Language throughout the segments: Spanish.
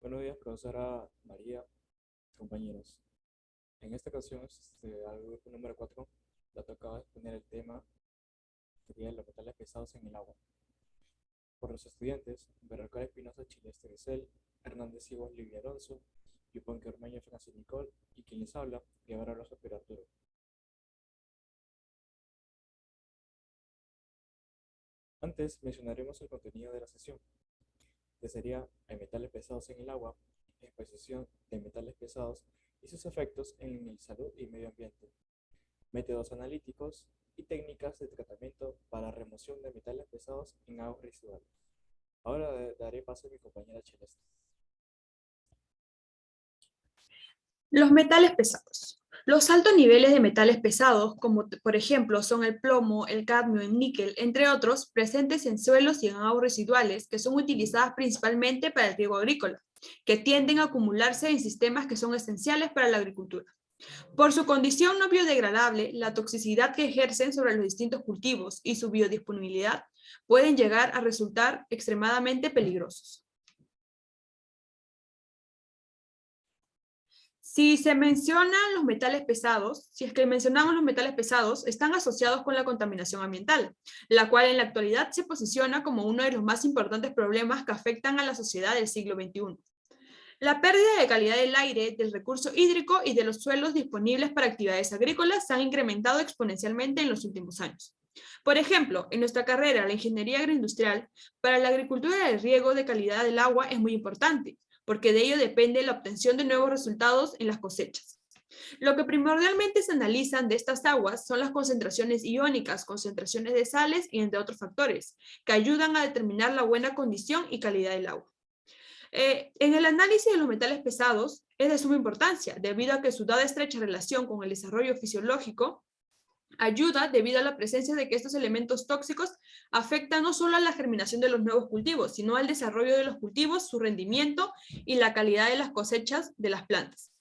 Buenos días, profesora María, compañeros. En esta ocasión, al grupo número 4, le tocaba exponer el tema de los metales pesados en el agua. Por los estudiantes, Berrocal Espinosa, Chileste Gesell, Hernández Cibos, Livia Alonso, Yuponque Ormeño, Francis Nicole, y quien les habla, Guevara Rosa Pero Arturo. Antes mencionaremos el contenido de la sesión, que sería hay metales pesados en el agua, exposición de metales pesados y sus efectos en el salud y medio ambiente, métodos analíticos y técnicas de tratamiento para remoción de metales pesados en aguas residuales. Ahora daré paso a mi compañera Celeste. Los metales pesados. Los altos niveles de metales pesados, como por ejemplo son el plomo, el cadmio, el níquel, entre otros, presentes en suelos y en aguas residuales, que son utilizadas principalmente para el riego agrícola, que tienden a acumularse en sistemas que son esenciales para la agricultura. Por su condición no biodegradable, la toxicidad que ejercen sobre los distintos cultivos y su biodisponibilidad pueden llegar a resultar extremadamente peligrosos. Si se mencionan los metales pesados, si es que mencionamos los metales pesados, están asociados con la contaminación ambiental, la cual en la actualidad se posiciona como uno de los más importantes problemas que afectan a la sociedad del siglo XXI. La pérdida de calidad del aire, del recurso hídrico y de los suelos disponibles para actividades agrícolas se han incrementado exponencialmente en los últimos años. Por ejemplo, en nuestra carrera, la ingeniería agroindustrial, para la agricultura el riego de calidad del agua es muy importante, porque de ello depende la obtención de nuevos resultados en las cosechas. Lo que primordialmente se analizan de estas aguas son las concentraciones iónicas, concentraciones de sales y entre otros factores, que ayudan a determinar la buena condición y calidad del agua. En el análisis de los metales pesados es de suma importancia, debido a que su dada estrecha relación con el desarrollo fisiológico ayuda debido a la presencia de que estos elementos tóxicos afectan no solo a la germinación de los nuevos cultivos, sino al desarrollo de los cultivos, su rendimiento y la calidad de las cosechas de las plantas.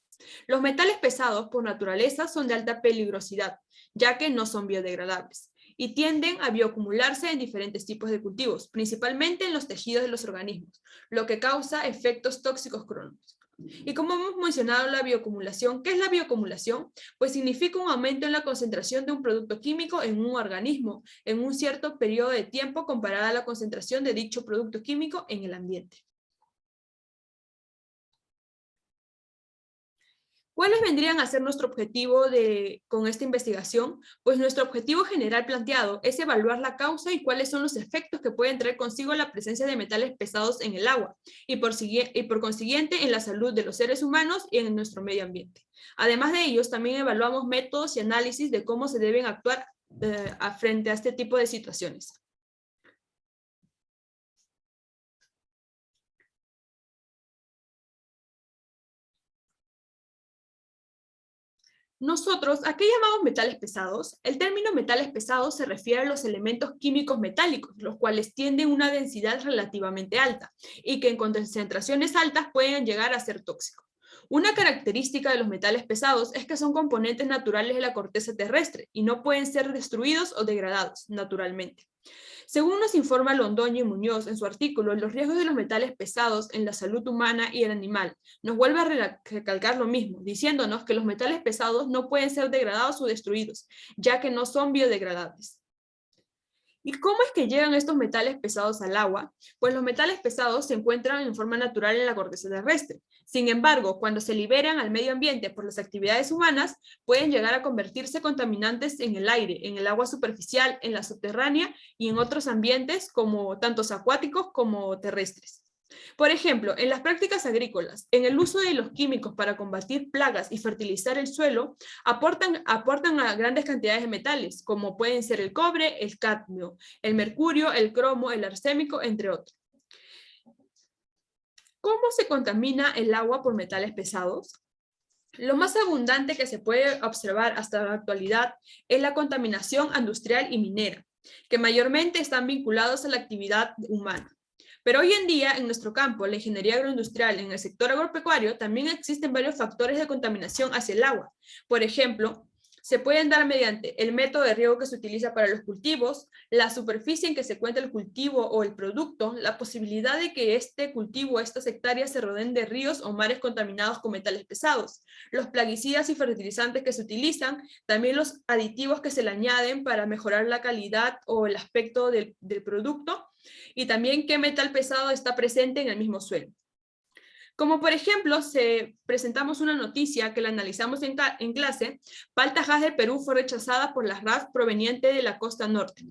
Los metales pesados, por naturaleza, son de alta peligrosidad, ya que no son biodegradables y tienden a bioacumularse en diferentes tipos de cultivos, principalmente en los tejidos de los organismos, lo que causa efectos tóxicos crónicos. Y como hemos mencionado la bioacumulación, ¿qué es la bioacumulación? Pues significa un aumento en la concentración de un producto químico en un organismo en un cierto periodo de tiempo comparada a la concentración de dicho producto químico en el ambiente. ¿Cuáles vendrían a ser nuestro objetivo con esta investigación? Pues nuestro objetivo general planteado es evaluar la causa y cuáles son los efectos que pueden traer consigo la presencia de metales pesados en el agua y por consiguiente en la salud de los seres humanos y en nuestro medio ambiente. Además de ellos, también evaluamos métodos y análisis de cómo se deben actuar frente a este tipo de situaciones. Nosotros, ¿a qué llamamos metales pesados? El término metales pesados se refiere a los elementos químicos metálicos, los cuales tienen una densidad relativamente alta y que en concentraciones altas pueden llegar a ser tóxicos. Una característica de los metales pesados es que son componentes naturales de la corteza terrestre y no pueden ser destruidos o degradados naturalmente. Según nos informa Londoño y Muñoz en su artículo Los riesgos de los metales pesados en la salud humana y el animal, nos vuelve a recalcar lo mismo, diciéndonos que los metales pesados no pueden ser degradados o destruidos, ya que no son biodegradables. ¿Y cómo es que llegan estos metales pesados al agua? Pues los metales pesados se encuentran en forma natural en la corteza terrestre. Sin embargo, cuando se liberan al medio ambiente por las actividades humanas, pueden llegar a convertirse contaminantes en el aire, en el agua superficial, en la subterránea y en otros ambientes como tantos acuáticos como terrestres. Por ejemplo, en las prácticas agrícolas, en el uso de los químicos para combatir plagas y fertilizar el suelo, aportan a grandes cantidades de metales, como pueden ser el cobre, el cadmio, el mercurio, el cromo, el arsénico, entre otros. ¿Cómo se contamina el agua por metales pesados? Lo más abundante que se puede observar hasta la actualidad es la contaminación industrial y minera, que mayormente están vinculados a la actividad humana. Pero hoy en día, en nuestro campo, la ingeniería agroindustrial, en el sector agropecuario, también existen varios factores de contaminación hacia el agua. Por ejemplo, Se pueden dar mediante el método de riego que se utiliza para los cultivos, la superficie en que se encuentra el cultivo o el producto, la posibilidad de que este cultivo, estas hectáreas, se rodeen de ríos o mares contaminados con metales pesados, los plaguicidas y fertilizantes que se utilizan, también los aditivos que se le añaden para mejorar la calidad o el aspecto del producto, y también qué metal pesado está presente en el mismo suelo. Como por ejemplo, presentamos una noticia que la analizamos en clase, palta Hass del Perú fue rechazada por las RAS proveniente de la costa norte.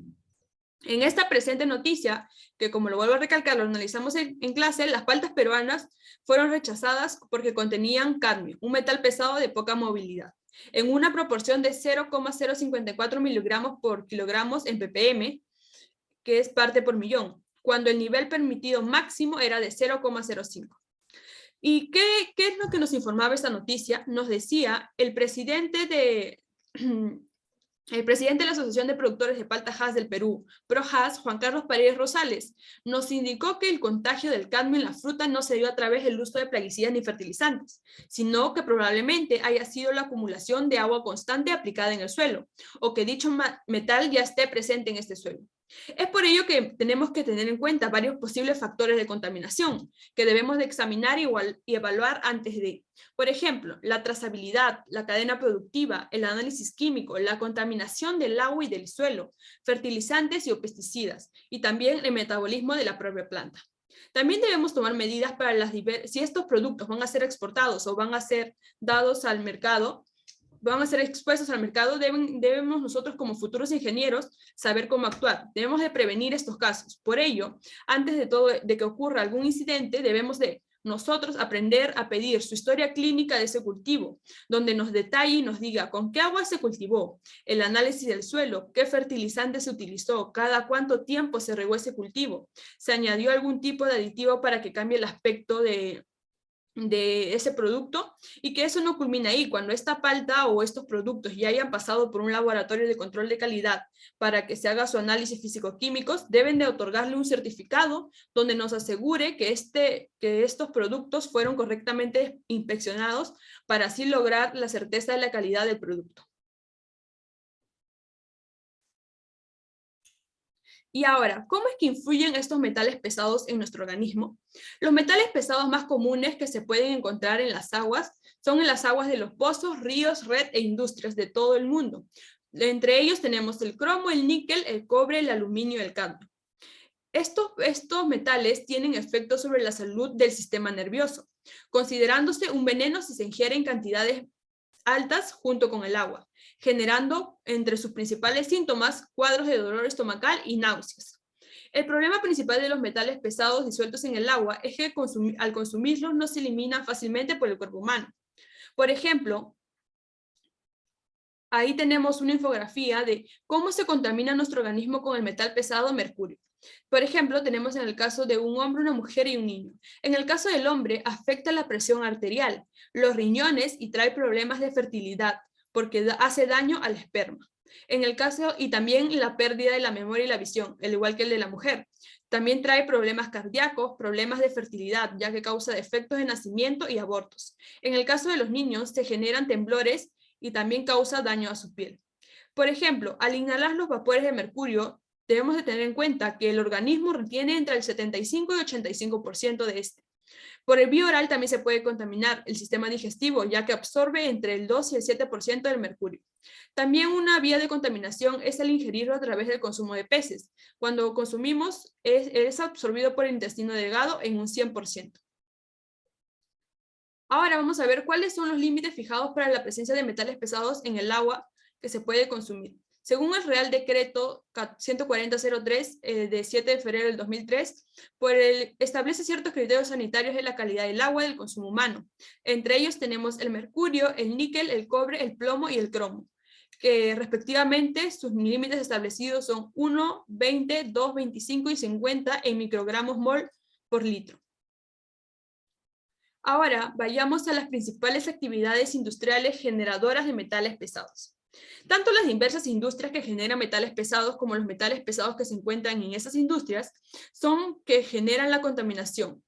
En esta presente noticia, que como lo vuelvo a recalcar, lo analizamos en clase, las paltas peruanas fueron rechazadas porque contenían cadmio, un metal pesado de poca movilidad, en una proporción de 0,054 miligramos por kilogramos en ppm, que es parte por millón, cuando el nivel permitido máximo era de 0,05. ¿Y qué es lo que nos informaba esta noticia? Nos decía el presidente de la Asociación de Productores de Palta Hass del Perú, ProHass, Juan Carlos Paredes Rosales, nos indicó que el contagio del cadmio en la fruta no se dio a través del uso de plaguicidas ni fertilizantes, sino que probablemente haya sido la acumulación de agua constante aplicada en el suelo, o que dicho metal ya esté presente en este suelo. Es por ello que tenemos que tener en cuenta varios posibles factores de contaminación que debemos de examinar y evaluar antes de, por ejemplo, la trazabilidad, la cadena productiva, el análisis químico, la contaminación del agua y del suelo, fertilizantes y pesticidas, y también el metabolismo de la propia planta. También debemos tomar medidas para si estos productos van a ser exportados o van a ser dados al mercado, van a ser expuestos al mercado, debemos nosotros como futuros ingenieros saber cómo actuar. Debemos de prevenir estos casos. Por ello, antes de que ocurra algún incidente, debemos de nosotros aprender a pedir su historia clínica de ese cultivo, donde nos detalle y nos diga con qué agua se cultivó, el análisis del suelo, qué fertilizante se utilizó, cada cuánto tiempo se regó ese cultivo, se añadió algún tipo de aditivo para que cambie el aspecto de ese producto, y que eso no culmina ahí. Cuando esta palta o estos productos ya hayan pasado por un laboratorio de control de calidad para que se haga su análisis físico-químicos, deben de otorgarle un certificado donde nos asegure que estos productos fueron correctamente inspeccionados para así lograr la certeza de la calidad del producto. Y ahora, ¿cómo es que influyen estos metales pesados en nuestro organismo? Los metales pesados más comunes que se pueden encontrar en las aguas son en las aguas de los pozos, ríos, red e industrias de todo el mundo. Entre ellos tenemos el cromo, el níquel, el cobre, el aluminio y el cadmio. Estos metales tienen efectos sobre la salud del sistema nervioso, considerándose un veneno si se ingiere en cantidades altas junto con el agua, generando entre sus principales síntomas cuadros de dolor estomacal y náuseas. El problema principal de los metales pesados disueltos en el agua es que al consumirlos no se eliminan fácilmente por el cuerpo humano. Por ejemplo, ahí tenemos una infografía de cómo se contamina nuestro organismo con el metal pesado mercurio. Por ejemplo, tenemos en el caso de un hombre, una mujer y un niño. En el caso del hombre, afecta la presión arterial, los riñones y trae problemas de fertilidad, porque hace daño al esperma. En el caso, y también la pérdida de la memoria y la visión, al igual que el de la mujer. También trae problemas cardíacos, problemas de fertilidad, ya que causa defectos de nacimiento y abortos. En el caso de los niños, se generan temblores y también causa daño a su piel. Por ejemplo, al inhalar los vapores de mercurio, debemos de tener en cuenta que el organismo retiene entre el 75 y 85% de este. Por el vía oral también se puede contaminar el sistema digestivo, ya que absorbe entre el 2 y el 7% del mercurio. También una vía de contaminación es el ingerirlo a través del consumo de peces. Cuando consumimos, es absorbido por el intestino delgado en un 100%. Ahora vamos a ver cuáles son los límites fijados para la presencia de metales pesados en el agua que se puede consumir. Según el Real Decreto 14003 de 7 de febrero del 2003, establece ciertos criterios sanitarios de la calidad del agua y del consumo humano. Entre ellos tenemos el mercurio, el níquel, el cobre, el plomo y el cromo, que respectivamente sus límites establecidos son 1, 20, 2, 25 y 50 en microgramos mol por litro. Ahora vayamos a las principales actividades industriales generadoras de metales pesados. Tanto las diversas industrias que generan metales pesados como los metales pesados que se encuentran en esas industrias son que generan la contaminación.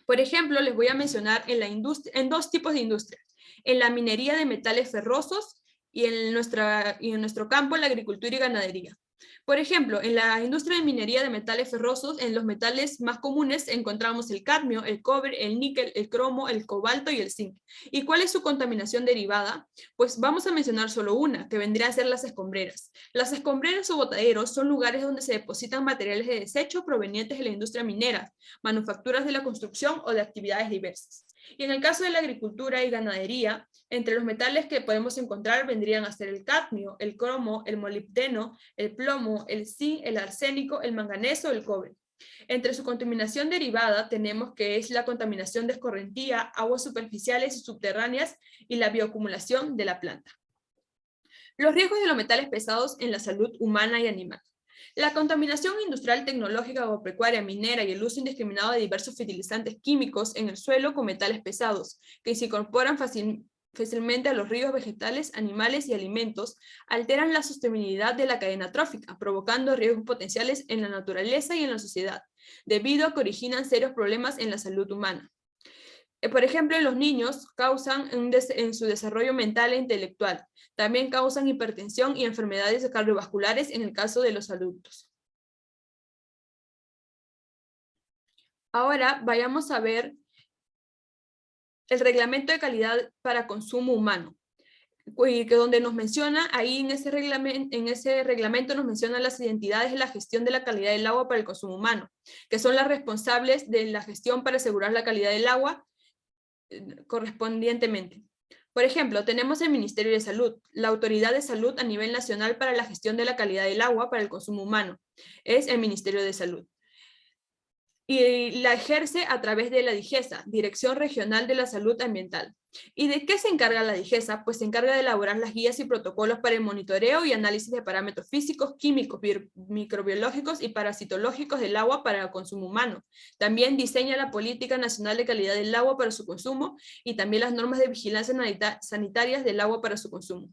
Por ejemplo, les voy a mencionar en dos tipos de industrias. En la minería de metales ferrosos y en nuestro campo, la agricultura y ganadería. Por ejemplo, en la industria de minería de metales ferrosos, en los metales más comunes encontramos el cadmio, el cobre, el níquel, el cromo, el cobalto y el zinc. ¿Y cuál es su contaminación derivada? Pues vamos a mencionar solo una, que vendría a ser las escombreras. Las escombreras o botaderos son lugares donde se depositan materiales de desecho provenientes de la industria minera, manufacturas de la construcción o de actividades diversas. Y en el caso de la agricultura y ganadería, entre los metales que podemos encontrar vendrían a ser el cadmio, el cromo, el molibdeno, el plomo, el zinc, el arsénico, el manganeso, el cobre. Entre su contaminación derivada tenemos que es la contaminación de escorrentía, aguas superficiales y subterráneas y la bioacumulación de la planta. Los riesgos de los metales pesados en la salud humana y animal. La contaminación industrial, tecnológica, agropecuaria, minera y el uso indiscriminado de diversos fertilizantes químicos en el suelo con metales pesados, que se incorporan fácilmente a los ríos vegetales, animales y alimentos, alteran la sostenibilidad de la cadena trófica, provocando riesgos potenciales en la naturaleza y en la sociedad, debido a que originan serios problemas en la salud humana. Por ejemplo, en los niños causan en su desarrollo mental e intelectual. También causan hipertensión y enfermedades cardiovasculares en el caso de los adultos. Ahora vayamos a ver el reglamento de calidad para consumo humano, que donde nos menciona, ahí en ese reglamento nos menciona las identidades de la gestión de la calidad del agua para el consumo humano, que son las responsables de la gestión para asegurar la calidad del agua correspondientemente. Por ejemplo, tenemos el Ministerio de Salud, la Autoridad de Salud a nivel nacional para la gestión de la calidad del agua para el consumo humano. Es el Ministerio de Salud. Y la ejerce a través de la DIGESA, Dirección Regional de la Salud Ambiental. ¿Y de qué se encarga la DIGESA? Pues se encarga de elaborar las guías y protocolos para el monitoreo y análisis de parámetros físicos, químicos, microbiológicos y parasitológicos del agua para el consumo humano. También diseña la Política Nacional de Calidad del Agua para su consumo y también las normas de vigilancia sanitarias del agua para su consumo.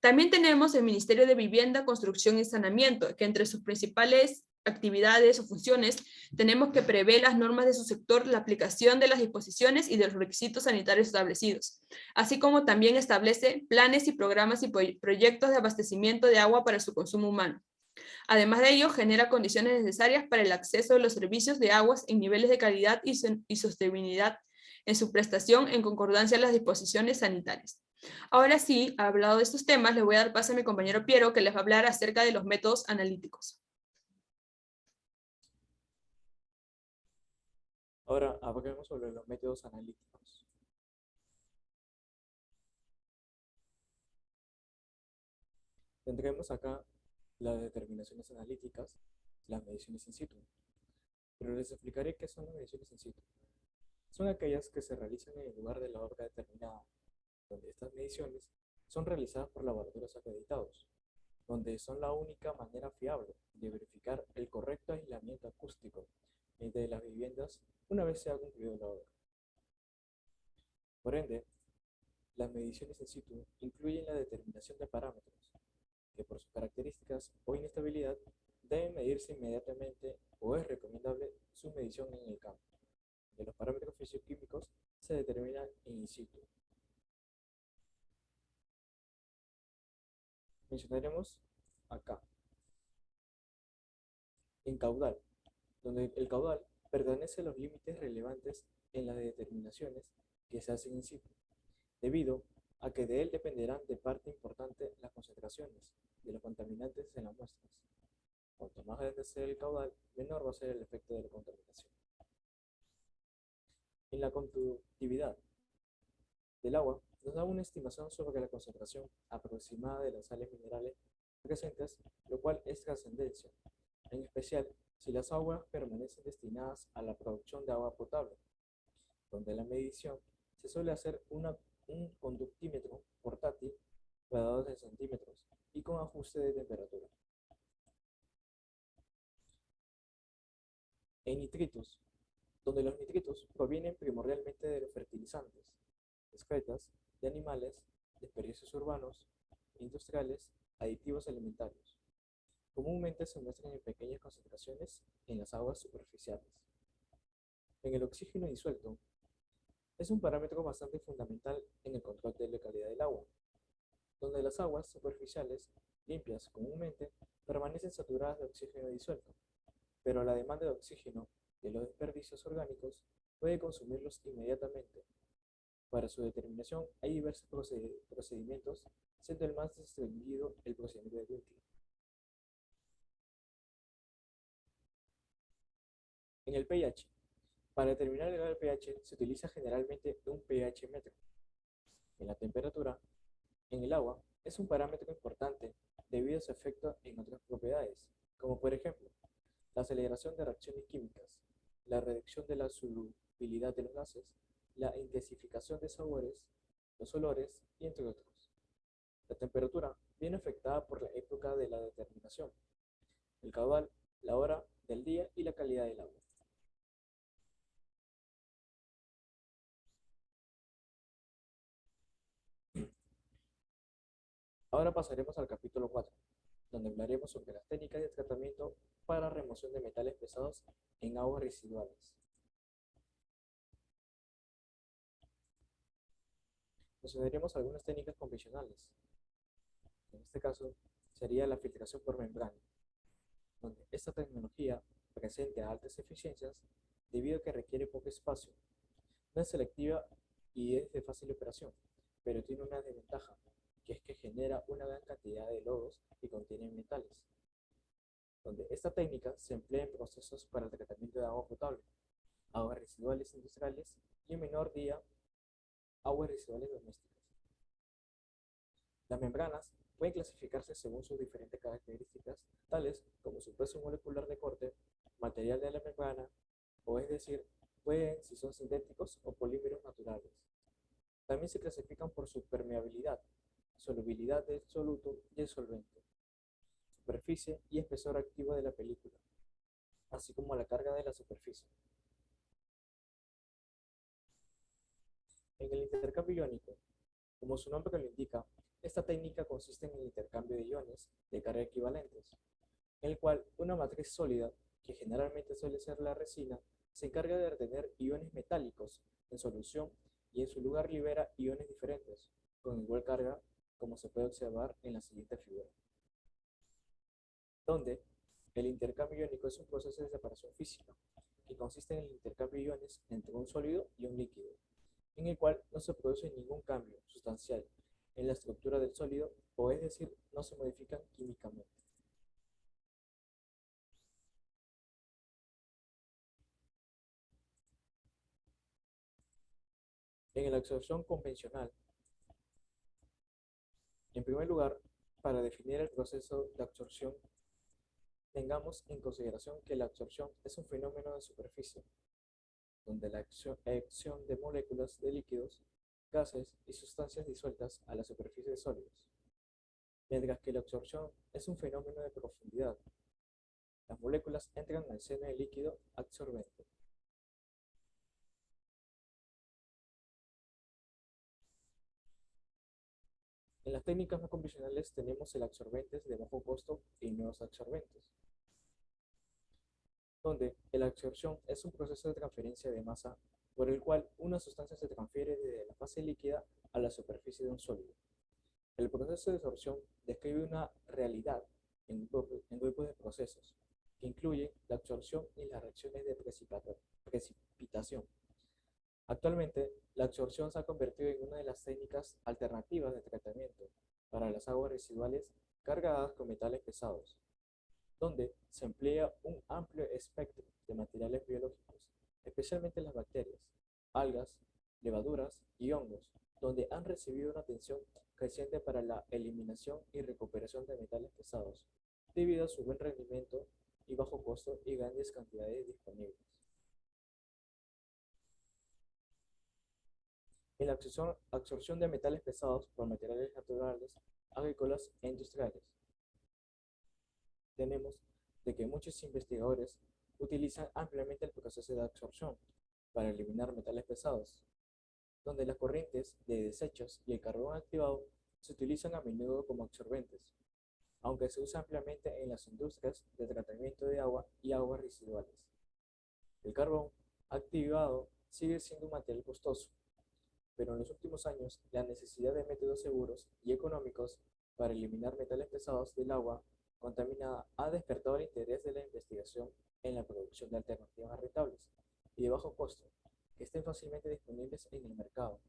También tenemos el Ministerio de Vivienda, Construcción y Saneamiento, que entre sus principales actividades o funciones tenemos que prever las normas de su sector, la aplicación de las disposiciones y de los requisitos sanitarios establecidos, así como también establece planes y programas y proyectos de abastecimiento de agua para su consumo humano. Además de ello, genera condiciones necesarias para el acceso de los servicios de aguas en niveles de calidad y sostenibilidad en su prestación en concordancia a las disposiciones sanitarias. Ahora sí, hablado de estos temas, le voy a dar paso a mi compañero Piero, que les va a hablar acerca de los métodos analíticos. Ahora hablaremos sobre los métodos analíticos. Tendremos acá las determinaciones analíticas, las mediciones in situ. Pero les explicaré qué son las mediciones in situ. Son aquellas que se realizan en el lugar de la obra determinada, donde estas mediciones son realizadas por laboratorios acreditados, donde son la única manera fiable de verificar el correcto aislamiento acústico de las viviendas una vez se ha concluido la obra. Por ende, las mediciones in situ incluyen la determinación de parámetros, que por sus características o inestabilidad deben medirse inmediatamente o es recomendable su medición en el campo. De los parámetros fisioquímicos se determinan in situ. Mencionaremos acá en caudal, donde el caudal pertenece a los límites relevantes en las determinaciones que se hacen in situ, debido a que de él dependerán de parte importante las concentraciones de los contaminantes en las muestras. Cuanto más grande sea el caudal, menor va a ser el efecto de la contaminación. En la conductividad del agua nos da una estimación sobre la concentración aproximada de las sales minerales presentes, lo cual es trascendencia, en especial si las aguas permanecen destinadas a la producción de agua potable, donde la medición se suele hacer un conductímetro portátil cuadrado de centímetros y con ajuste de temperatura. En nitritos, donde los nitritos provienen primordialmente de los fertilizantes, excretas de animales, desperdicios urbanos, industriales, aditivos alimentarios. Comúnmente se muestran en pequeñas concentraciones en las aguas superficiales. En el oxígeno disuelto, es un parámetro bastante fundamental en el control de la calidad del agua, donde las aguas superficiales, limpias comúnmente, permanecen saturadas de oxígeno disuelto, pero la demanda de oxígeno de los desperdicios orgánicos puede consumirlos inmediatamente. Para su determinación hay diversos procedimientos, siendo el más distinguido el procedimiento de Wilking. En el pH, para determinar el grado del pH se utiliza generalmente un pH metro. En la temperatura, en el agua, es un parámetro importante debido a su efecto en otras propiedades, como por ejemplo, la aceleración de reacciones químicas, la reducción de la solubilidad de los gases, la intensificación de sabores, los olores y entre otros. La temperatura viene afectada por la época de la determinación, el caudal, la hora del día y la calidad del agua. Ahora pasaremos al capítulo 4, donde hablaremos sobre las técnicas de tratamiento para remoción de metales pesados en aguas residuales. Consideraremos algunas técnicas convencionales. En este caso, sería la filtración por membrana, donde esta tecnología presenta altas eficiencias debido a que requiere poco espacio. No es selectiva y es de fácil operación, pero tiene una desventaja, que es que genera una gran cantidad de lodos que contienen metales, donde esta técnica se emplea en procesos para el tratamiento de agua potable, aguas residuales industriales y en menor día aguas residuales domésticas. Las membranas pueden clasificarse según sus diferentes características, tales como su peso molecular de corte, material de la membrana, o es decir, pueden si son sintéticos o polímeros naturales. También se clasifican por su permeabilidad, solubilidad del soluto y el solvente, superficie y espesor activo de la película, así como la carga de la superficie. En el intercambio iónico, como su nombre lo indica, esta técnica consiste en el intercambio de iones de carga equivalentes, en el cual una matriz sólida, que generalmente suele ser la resina, se encarga de retener iones metálicos en solución y en su lugar libera iones diferentes, con igual carga, como se puede observar en la siguiente figura, donde el intercambio iónico es un proceso de separación física, que consiste en el intercambio de iones entre un sólido y un líquido, en el cual no se produce ningún cambio sustancial en la estructura del sólido, o es decir, no se modifican químicamente. En la absorción convencional, en primer lugar, para definir el proceso de absorción, tengamos en consideración que la absorción es un fenómeno de superficie, donde la acción de moléculas de líquidos, gases y sustancias disueltas a la superficie de sólidos, mientras que la absorción es un fenómeno de profundidad. Las moléculas entran al seno del líquido absorbente. En las técnicas no convencionales tenemos el absorbentes de bajo costo y nuevos absorbentes, donde la absorción es un proceso de transferencia de masa por el cual una sustancia se transfiere desde la fase líquida a la superficie de un sólido. El proceso de absorción describe una realidad en grupos de procesos, que incluye la absorción y las reacciones de precipitación. Actualmente, la absorción se ha convertido en una de las técnicas alternativas de tratamiento para las aguas residuales cargadas con metales pesados, donde se emplea un amplio espectro de materiales biológicos, especialmente las bacterias, algas, levaduras y hongos, donde han recibido una atención creciente para la eliminación y recuperación de metales pesados, debido a su buen rendimiento y bajo costo y grandes cantidades disponibles. En la absorción de metales pesados por materiales naturales, agrícolas e industriales, tenemos de que muchos investigadores utilizan ampliamente el proceso de absorción para eliminar metales pesados, donde las corrientes de desechos y el carbón activado se utilizan a menudo como absorbentes, aunque se usa ampliamente en las industrias de tratamiento de agua y aguas residuales. El carbón activado sigue siendo un material costoso, pero en los últimos años la necesidad de métodos seguros y económicos para eliminar metales pesados del agua contaminada ha despertado el interés de la investigación en la producción de alternativas rentables y de bajo costo, que estén fácilmente disponibles en el mercado.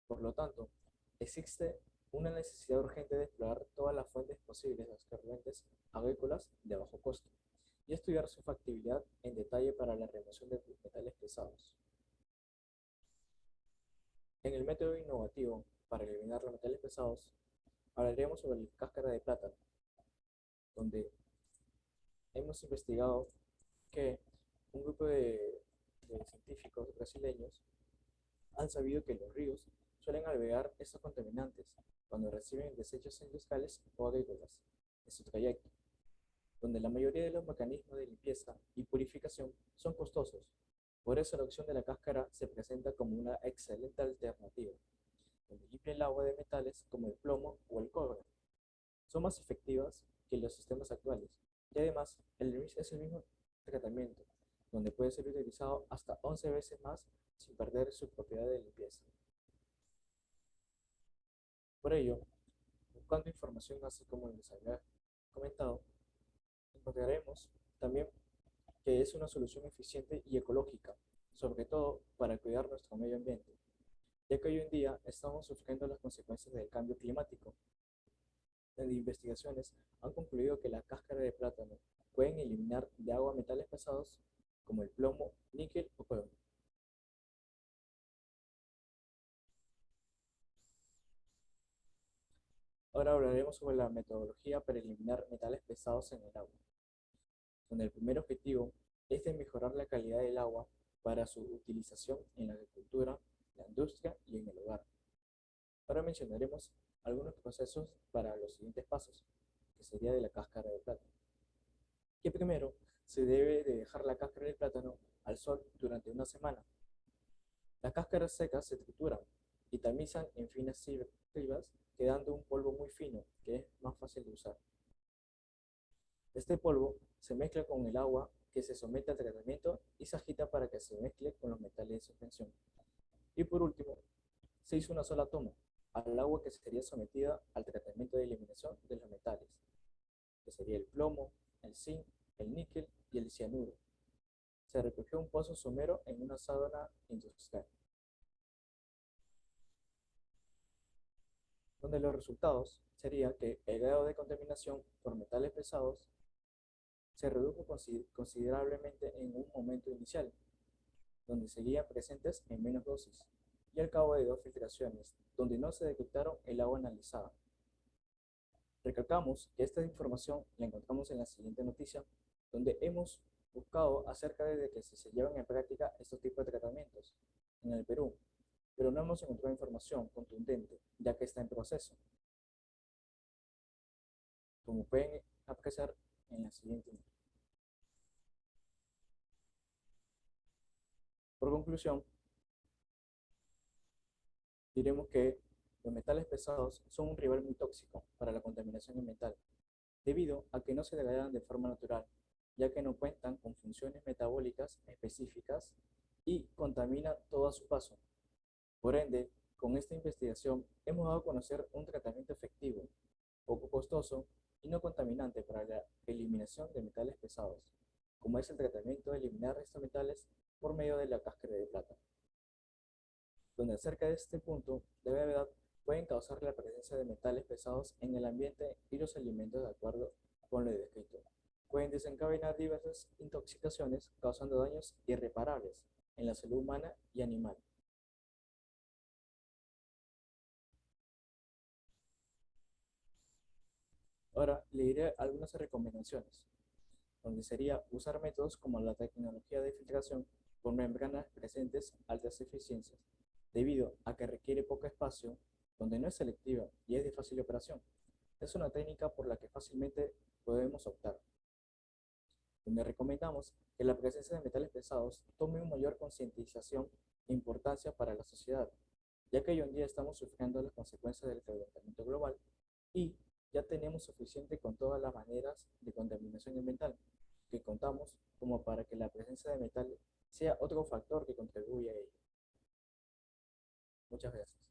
Por lo tanto, existe una necesidad urgente de explorar todas las fuentes posibles de solventes agrícolas de bajo costo y estudiar su factibilidad en detalle para la remoción de metales pesados. En el método innovativo para eliminar los metales pesados, hablaremos sobre la cáscara de plátano, donde hemos investigado que un grupo de científicos brasileños han sabido que los ríos suelen albergar estos contaminantes cuando reciben desechos industriales o agrícolas en su trayecto, donde la mayoría de los mecanismos de limpieza y purificación son costosos. Por eso la opción de la cáscara se presenta como una excelente alternativa, donde limpia el agua de metales como el plomo o el cobre. Son más efectivas que los sistemas actuales y además el RIS es el mismo tratamiento, donde puede ser utilizado hasta 11 veces más sin perder su propiedad de limpieza. Por ello, buscando información así como les había comentado, encontraremos también que es una solución eficiente y ecológica, sobre todo para cuidar nuestro medio ambiente, ya que hoy en día estamos sufriendo las consecuencias del cambio climático. Las investigaciones han concluido que la cáscara de plátano pueden eliminar de agua metales pesados como el plomo, níquel o cobre. Ahora hablaremos sobre la metodología para eliminar metales pesados en el agua, donde el primer objetivo es de mejorar la calidad del agua para su utilización en la agricultura, la industria y en el hogar. Ahora mencionaremos algunos procesos para los siguientes pasos, que sería de la cáscara de plátano. Que primero se debe de dejar la cáscara del plátano al sol durante una semana. Las cáscaras secas se trituran y tamizan en finas fibras, quedando un polvo muy fino que es más fácil de usar. Este polvo se mezcla con el agua que se somete al tratamiento y se agita para que se mezcle con los metales de suspensión. Y por último, se hizo una sola toma al agua que sería sometida al tratamiento de eliminación de los metales, que sería el plomo, el zinc, el níquel y el cianuro. Se recogió un pozo somero en una sábana industrial, donde los resultados serían que el grado de contaminación por metales pesados se redujo considerablemente en un momento inicial, donde seguían presentes en menos dosis, y al cabo de 2 filtraciones, donde no se detectaron el agua analizada. Recalcamos que esta información la encontramos en la siguiente noticia, donde hemos buscado acerca de que se llevan en práctica estos tipos de tratamientos en el Perú, pero no hemos encontrado información contundente, ya que está en proceso, como pueden apreciar en la siguiente nota. Por conclusión, diremos que los metales pesados son un rival muy tóxico para la contaminación ambiental, debido a que no se degradan de forma natural, ya que no cuentan con funciones metabólicas específicas y contamina todo a su paso. Por ende, con esta investigación hemos dado a conocer un tratamiento efectivo, poco costoso y no contaminante para la eliminación de metales pesados, como es el tratamiento de eliminar estos metales por medio de la cáscara de plátano, donde acerca de este punto de gravedad pueden causar la presencia de metales pesados en el ambiente y los alimentos de acuerdo con lo descrito. Pueden desencadenar diversas intoxicaciones causando daños irreparables en la salud humana y animal. Ahora le diré algunas recomendaciones, donde sería usar métodos como la tecnología de filtración con membranas presentes altas eficiencias, debido a que requiere poco espacio, donde no es selectiva y es de fácil operación. Es una técnica por la que fácilmente podemos optar, donde recomendamos que la presencia de metales pesados tome una mayor concientización e importancia para la sociedad, ya que hoy en día estamos sufriendo las consecuencias del calentamiento global y ya tenemos suficiente con todas las maneras de contaminación ambiental que contamos como para que la presencia de metal sea otro factor que contribuya a ello. Muchas gracias.